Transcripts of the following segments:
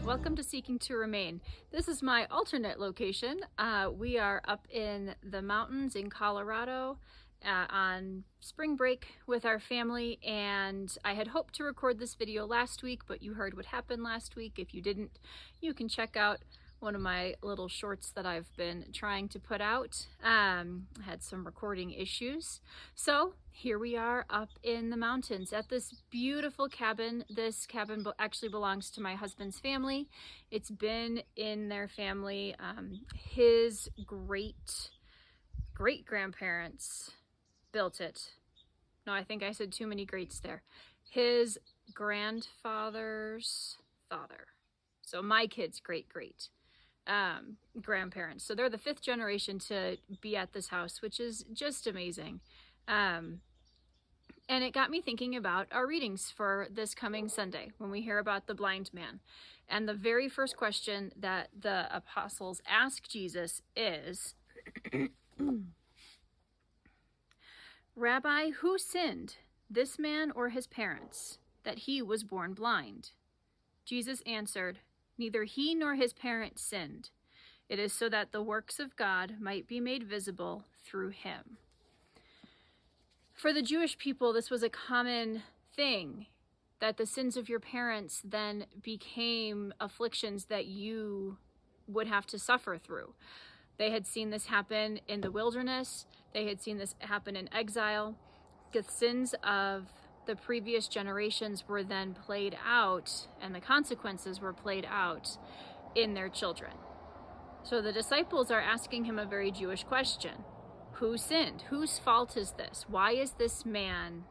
Welcome to Seeking to Remain. This is my alternate location. We are up in the mountains in Colorado on spring break with our family, and I had hoped to record this video last week, but you heard what happened last week. If you didn't, you can check out one of my little shorts that I've been trying to put out. I had some recording issues. So here we are up in the mountains at this beautiful cabin. This cabin actually belongs to my husband's family. It's been in their family. His great-grandparents built it. No, I think I said too many greats there. His grandfather's father. So my kid's great-grandparents. So they're the fifth generation to be at this house, which is just amazing. And it got me thinking about our readings for this coming Sunday when we hear about the blind man. And the very first question that the apostles ask Jesus is, Rabbi, who sinned, this man or his parents, that he was born blind? Jesus answered, neither he nor his parents sinned. It is so that the works of God might be made visible through him. For the Jewish people, this was a common thing, that the sins of your parents then became afflictions that you would have to suffer through. They had seen this happen in the wilderness. They had seen this happen in exile. The sins of the previous generations were then played out, and the consequences were played out in their children. So the disciples are asking him a very Jewish question. Who sinned? Whose fault is this? Why is this man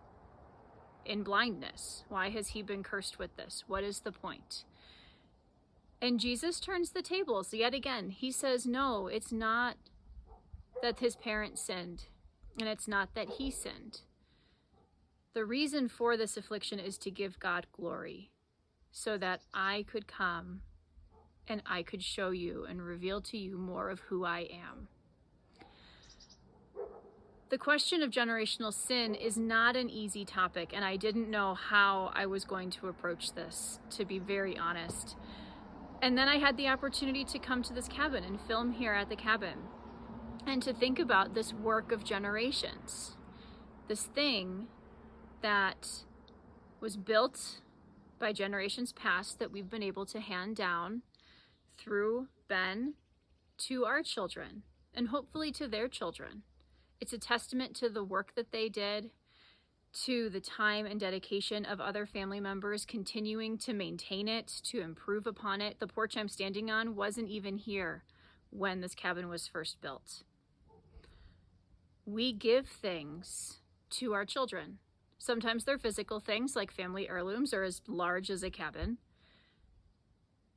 in blindness? Why has he been cursed with this? What is the point? And Jesus turns the tables yet again. He says, no, it's not that his parents sinned, and it's not that he sinned. The reason for this affliction is to give God glory, so that I could come and I could show you and reveal to you more of who I am. The question of generational sin is not an easy topic, and I didn't know how I was going to approach this, to be very honest. And then I had the opportunity to come to this cabin and film here at the cabin, and to think about this work of generations, this thing that was built by generations past that we've been able to hand down through Ben to our children, and hopefully to their children. It's a testament to the work that they did, to the time and dedication of other family members continuing to maintain it, to improve upon it. The porch I'm standing on wasn't even here when this cabin was first built. We give things to our children. Sometimes they're physical things like family heirlooms or as large as a cabin.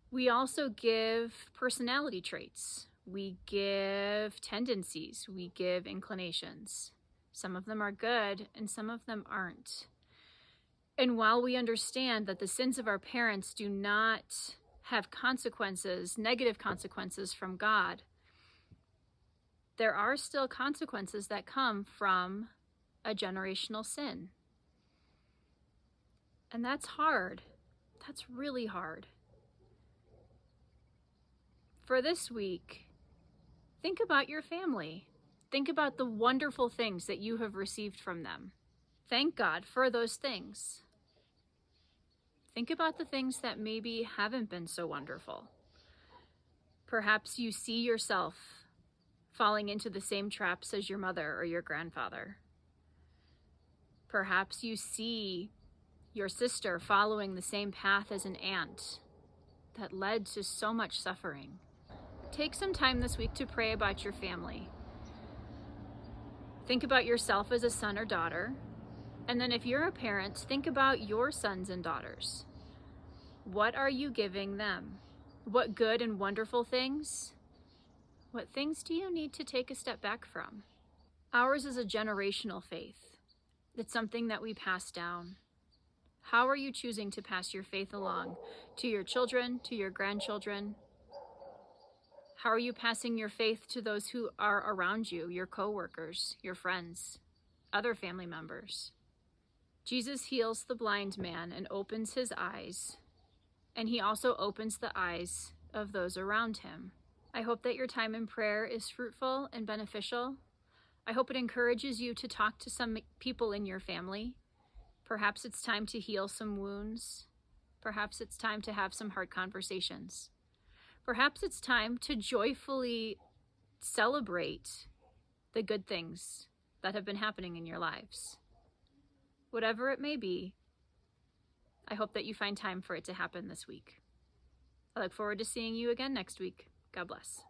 We also give personality traits. We give tendencies. We give inclinations. Some of them are good and some of them aren't. And while we understand that the sins of our parents do not have consequences, negative consequences from God, there are still consequences that come from a generational sin. And that's hard. That's really hard. For this week, think about your family. Think about the wonderful things that you have received from them. Thank God for those things. Think about the things that maybe haven't been so wonderful. Perhaps you see yourself falling into the same traps as your mother or your grandfather. Perhaps you see your sister following the same path as an aunt that led to so much suffering. Take some time this week to pray about your family. Think about yourself as a son or daughter. And then if you're a parent, think about your sons and daughters. What are you giving them? What good and wonderful things? What things do you need to take a step back from? Ours is a generational faith. It's something that we pass down. How are you choosing to pass your faith along to your children, to your grandchildren? How are you passing your faith to those who are around you, your co-workers, your friends, other family members? Jesus heals the blind man and opens his eyes and he also opens the eyes of those around him. I hope that your time in prayer is fruitful and beneficial. I hope it encourages you to talk to some people in your family. Perhaps it's time to heal some wounds. Perhaps it's time to have some hard conversations. Perhaps it's time to joyfully celebrate the good things that have been happening in your lives. Whatever it may be, I hope that you find time for it to happen this week. I look forward to seeing you again next week. God bless.